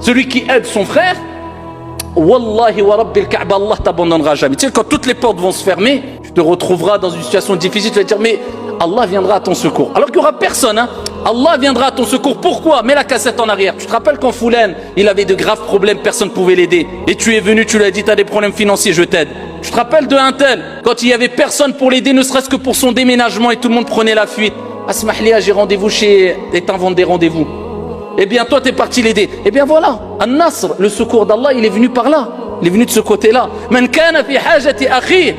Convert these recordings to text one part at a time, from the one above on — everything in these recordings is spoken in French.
Celui qui aide son frère, Wallahi wa Rabbil Kaaba, Allah t'abandonnera jamais. Tu sais, quand toutes les portes vont se fermer, tu te retrouveras dans une situation difficile, tu vas te dire, mais Allah viendra à ton secours. Alors qu'il n'y aura personne, hein. Allah viendra à ton secours. Pourquoi? Mets la cassette en arrière. Tu te rappelles quand Foulen, il avait de graves problèmes, personne ne pouvait l'aider. Et tu es venu, tu lui as dit, tu as des problèmes financiers, je t'aide. Tu te rappelles de un tel, quand il n'y avait personne pour l'aider, ne serait-ce que pour son déménagement et tout le monde prenait la fuite. Asmahlia, j'ai rendez-vous chez... Et t'inventes des rendez-vous. Eh bien, toi, t'es parti l'aider. Eh bien, voilà. An-Nasr, le secours d'Allah, il est venu par là. Il est venu de ce côté-là. Man kana fi hajati akhi,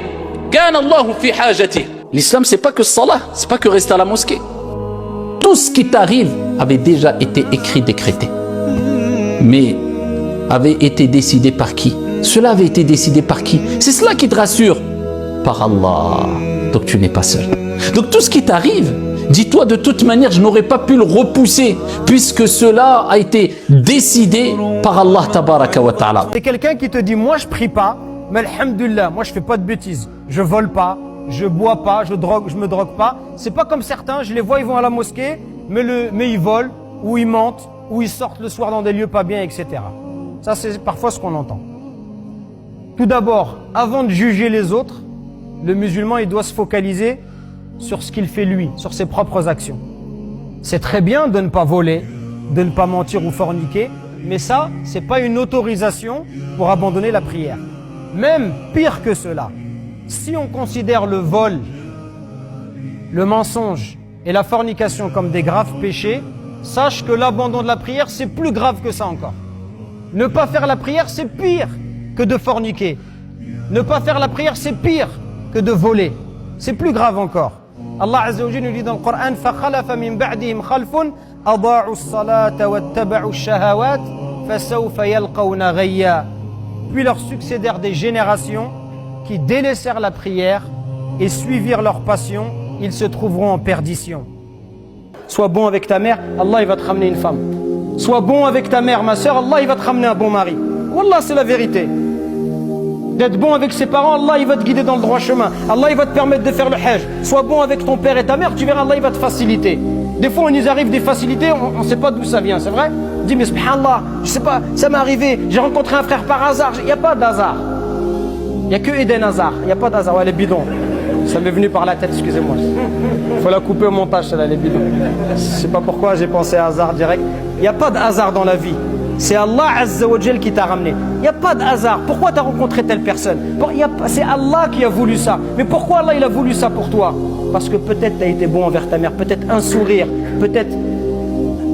kana Allahu fi hajati. L'islam, c'est pas que salah, c'est pas que rester à la mosquée. Tout ce qui t'arrive avait déjà été écrit, décrété. Mais avait été décidé par qui? Cela avait été décidé par qui? C'est cela qui te rassure. Par Allah. Donc tu n'es pas seul. Donc tout ce qui t'arrive, dis-toi de toute manière, je n'aurais pas pu le repousser puisque cela a été décidé par Allah tabaraka wa ta'ala. C'est quelqu'un qui te dit, moi je prie pas, mais alhamdulillah, moi je fais pas de bêtises. Je vole pas, je bois pas, je me drogue pas. C'est pas comme certains, je les vois, ils vont à la mosquée, mais ils volent, ou ils mentent, ou ils sortent le soir dans des lieux pas bien, etc. Ça c'est parfois ce qu'on entend. Tout d'abord, avant de juger les autres, le musulman il doit se focaliser sur ce qu'il fait lui, sur ses propres actions. C'est très bien de ne pas voler, de ne pas mentir ou forniquer, mais ça, c'est pas une autorisation pour abandonner la prière. Même pire que cela, si on considère le vol, le mensonge et la fornication comme des graves péchés, sache que l'abandon de la prière, c'est plus grave que ça encore. Ne pas faire la prière, c'est pire que de forniquer. Ne pas faire la prière, c'est pire que de voler. C'est plus grave encore. Allah Azza wa Jalla nous dit dans le Coran فَخَلَفَ مِنْ بَعْدِهِمْ خَلْفٌ أَضَاعُوا الصَّلَاةَ وَاتَّبَعُوا الشَّهَوَاتِ فَسَوْفَ يَلْقَوْنَ غَيًّا. Puis leur succédèrent des générations qui délaissèrent la prière et suivirent leur passion, ils se trouveront en perdition. Sois bon avec ta mère, Allah il va te ramener une femme. Sois bon avec ta mère, ma soeur, Allah il va te ramener un bon mari. Wallah, c'est la vérité. D'être bon avec ses parents, Allah il va te guider dans le droit chemin. Allah il va te permettre de faire le hajj. Sois bon avec ton père et ta mère, tu verras, Allah il va te faciliter. Des fois on nous arrive des facilités, on ne sait pas d'où ça vient, c'est vrai? On dit mais subhanallah, je sais pas, ça m'est arrivé, j'ai rencontré un frère par hasard. Il n'y a pas d'hasard. Il n'y a que Eden Hazard, il n'y a pas d'hasard. Ouais, les bidons. Ça m'est venu par la tête, excusez-moi. Il faut la couper au montage, celle-là, les bidons. Je ne sais pas pourquoi j'ai pensé à hasard direct. Il n'y a pas de hasard dans la vie. C'est Allah Azza wa Jal qui t'a ramené. Il n'y a pas de hasard. Pourquoi tu as rencontré telle personne? C'est Allah qui a voulu ça. Mais pourquoi Allah il a voulu ça pour toi? Parce que peut-être tu as été bon envers ta mère, peut-être un sourire, peut-être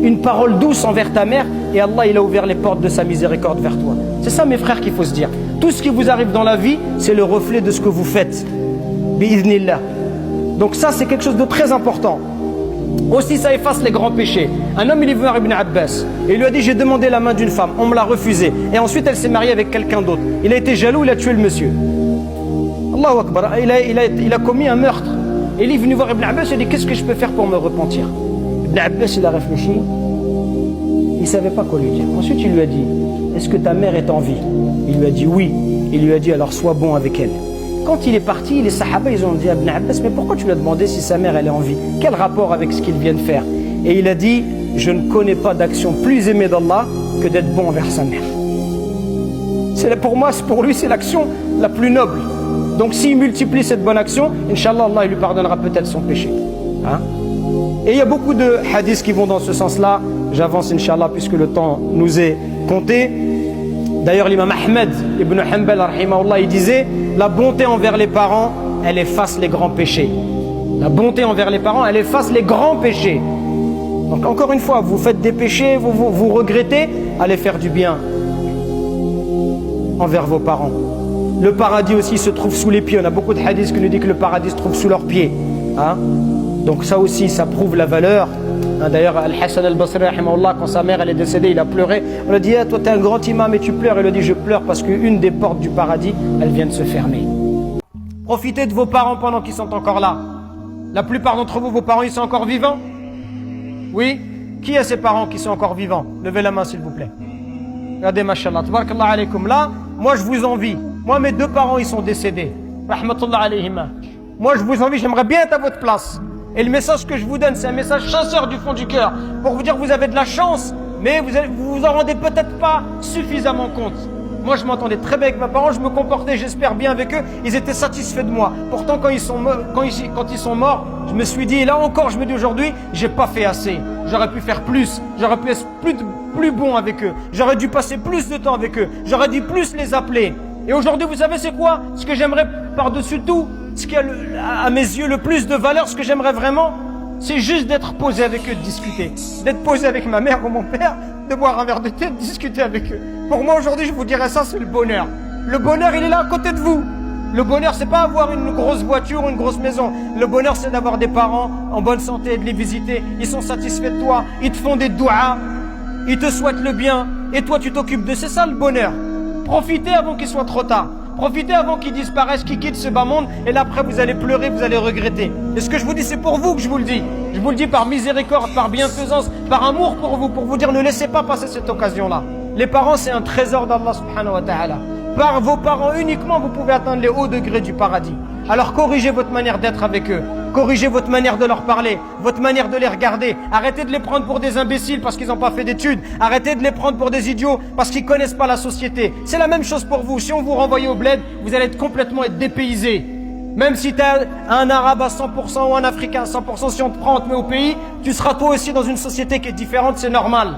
une parole douce envers ta mère, et Allah il a ouvert les portes de sa miséricorde vers toi. C'est ça mes frères qu'il faut se dire. Tout ce qui vous arrive dans la vie, c'est le reflet de ce que vous faites. Bi'idhnillah. Donc ça c'est quelque chose de très important. Aussi ça efface les grands péchés. Un homme il est venu à Ibn Abbas et il lui a dit j'ai demandé la main d'une femme, on me l'a refusée. Et ensuite elle s'est mariée avec quelqu'un d'autre. Il a été jaloux, il a tué le monsieur. Allahu Akbar, il a commis un meurtre. Et il est venu voir Ibn Abbas et il a dit qu'est-ce que je peux faire pour me repentir? Ibn Abbas il a réfléchi, il ne savait pas quoi lui dire. Ensuite il lui a dit est-ce que ta mère est en vie? Il lui a dit oui. Il lui a dit alors sois bon avec elle. Quand il est parti, les sahaba ils ont dit à Ibn Abbas mais pourquoi tu lui as demandé si sa mère elle est en vie? Quel rapport avec ce qu'il vient de faire? Et il a dit je ne connais pas d'action plus aimée d'Allah que d'être bon envers sa mère. Pour lui c'est l'action la plus noble. Donc s'il multiplie cette bonne action, Inch'Allah Allah il lui pardonnera peut-être son péché, hein? Et il y a beaucoup de hadiths qui vont dans ce sens-là. J'avance Inch'Allah puisque le temps nous est compté. D'ailleurs l'imam Ahmed ibn Hanbal rahimahullah il disait la bonté envers les parents elle efface les grands péchés. La bonté envers les parents elle efface les grands péchés. Donc encore une fois vous faites des péchés, vous regrettez, allez faire du bien envers vos parents. Le paradis aussi se trouve sous les pieds. On a beaucoup de hadiths qui nous disent que le paradis se trouve sous leurs pieds, hein? Donc ça aussi ça prouve la valeur. D'ailleurs, Al-Hassan al-Basri, quand sa mère elle est décédée, il a pleuré. On lui a dit ah, toi tu es un grand imam et tu pleures. Il a dit je pleure parce qu'une des portes du paradis, elle vient de se fermer. Profitez de vos parents pendant qu'ils sont encore là. La plupart d'entre vous, vos parents, ils sont encore vivants? Oui? Qui a ses parents qui sont encore vivants? Levez la main s'il vous plaît. Regardez, mashallah, tabarakallah alaykum. Là, moi je vous envie. Moi mes deux parents ils sont décédés. Rahmatullah alayhima. Moi je vous envie, j'aimerais bien être à votre place. Et le message que je vous donne, c'est un message sincère du fond du cœur. Pour vous dire que vous avez de la chance mais vous vous en rendez peut-être pas suffisamment compte. Moi, je m'entendais très bien avec mes parents, je me comportais, j'espère, bien avec eux. Ils étaient satisfaits de moi. Pourtant, quand ils sont morts, je me suis dit, et là encore, je me dis aujourd'hui, j'ai pas fait assez. J'aurais pu faire plus. J'aurais pu être plus bon avec eux. J'aurais dû passer plus de temps avec eux. J'aurais dû plus les appeler. Et aujourd'hui, vous savez, c'est quoi? Ce que j'aimerais par-dessus tout, ce qui a à mes yeux le plus de valeur, ce que j'aimerais vraiment, c'est juste d'être posé avec eux, de discuter. D'être posé avec ma mère ou mon père, de boire un verre de thé, de discuter avec eux. Pour moi, aujourd'hui, je vous dirais ça, c'est le bonheur. Le bonheur, il est là à côté de vous. Le bonheur, c'est pas avoir une grosse voiture ou une grosse maison. Le bonheur, c'est d'avoir des parents en bonne santé, de les visiter. Ils sont satisfaits de toi. Ils te font des douas. Ils te souhaitent le bien. Et toi, tu t'occupes de. C'est ça, le bonheur. Profitez avant qu'il soit trop tard. Profitez avant qu'ils disparaissent, qu'ils quittent ce bas monde. Et là, après, vous allez pleurer, vous allez regretter. Et ce que je vous dis, c'est pour vous que je vous le dis. Je vous le dis par miséricorde, par bienfaisance, par amour pour vous dire ne laissez pas passer cette occasion-là. Les parents, c'est un trésor d'Allah subhanahu wa ta'ala. Par vos parents uniquement, vous pouvez atteindre les hauts degrés du paradis. Alors corrigez votre manière d'être avec eux. Corrigez votre manière de leur parler, votre manière de les regarder. Arrêtez de les prendre pour des imbéciles parce qu'ils n'ont pas fait d'études. Arrêtez de les prendre pour des idiots parce qu'ils connaissent pas la société. C'est la même chose pour vous. Si on vous renvoie au bled, vous allez complètement être dépaysé. Même si tu es un arabe à 100% ou un africain à 100%, si on te prend, on te met au pays, tu seras toi aussi dans une société qui est différente, c'est normal.